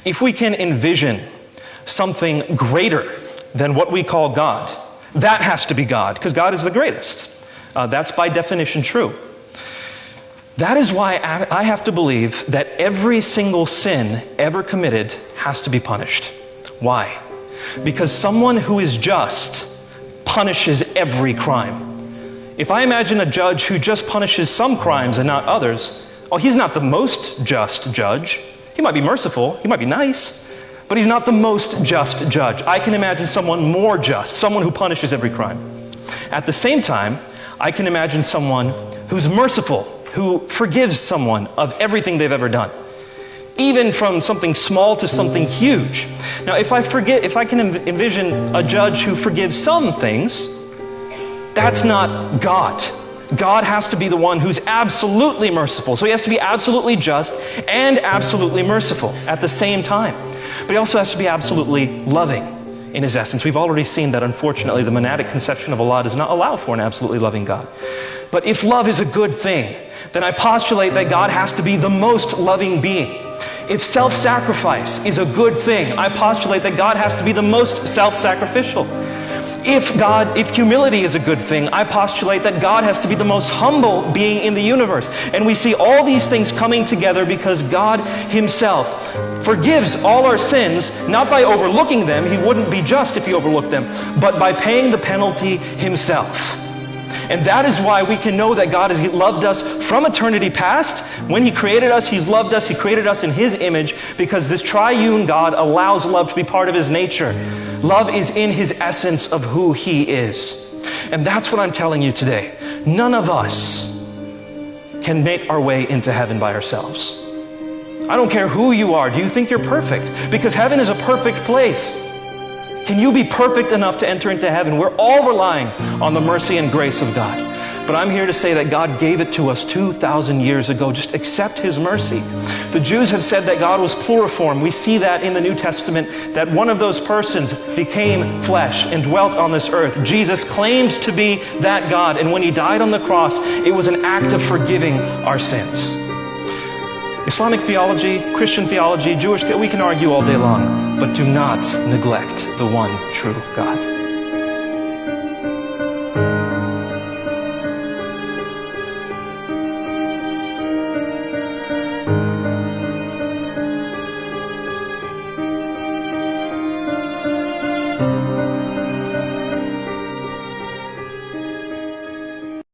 If we can envision something greater than what we call God, that has to be God, because God is the greatest. That's by definition true. That is why I have to believe that every single sin ever committed has to be punished. Why? Because someone who is just punishes every crime. If I imagine a judge who just punishes some crimes and not others, well, he's not the most just judge. He might be merciful, he might be nice, but he's not the most just judge. I can imagine someone more just, someone who punishes every crime. At the same time, I can imagine someone who's merciful, who forgives someone of everything they've ever done, even from something small to something huge. Now, if I can envision a judge who forgives some things, that's not God. God has to be the one who's absolutely merciful. So he has to be absolutely just and absolutely merciful at the same time. But he also has to be absolutely loving in his essence. We've already seen that, unfortunately, the monadic conception of Allah does not allow for an absolutely loving God. But if love is a good thing, then I postulate that God has to be the most loving being. If self-sacrifice is a good thing, I postulate that God has to be the most self-sacrificial. If humility is a good thing, I postulate that God has to be the most humble being in the universe. And we see all these things coming together because God himself forgives all our sins, not by overlooking them, he wouldn't be just if he overlooked them, but by paying the penalty himself. And that is why we can know that God has loved us from eternity past. When he created us, he's loved us. He created us in his image because this triune God allows love to be part of his nature. Love is in his essence of who he is. And that's what I'm telling you today. None of us can make our way into heaven by ourselves. I don't care who you are. Do you think you're perfect? Because heaven is a perfect place. Can you be perfect enough to enter into heaven? We're all relying on the mercy and grace of God. But I'm here to say that God gave it to us 2,000 years ago. Just accept his mercy. The Jews have said that God was pluriform. We see that in the New Testament, that one of those persons became flesh and dwelt on this earth. Jesus claimed to be that God, and when he died on the cross, it was an act of forgiving our sins. Islamic theology, Christian theology, Jewish theology, we can argue all day long, but do not neglect the one true God.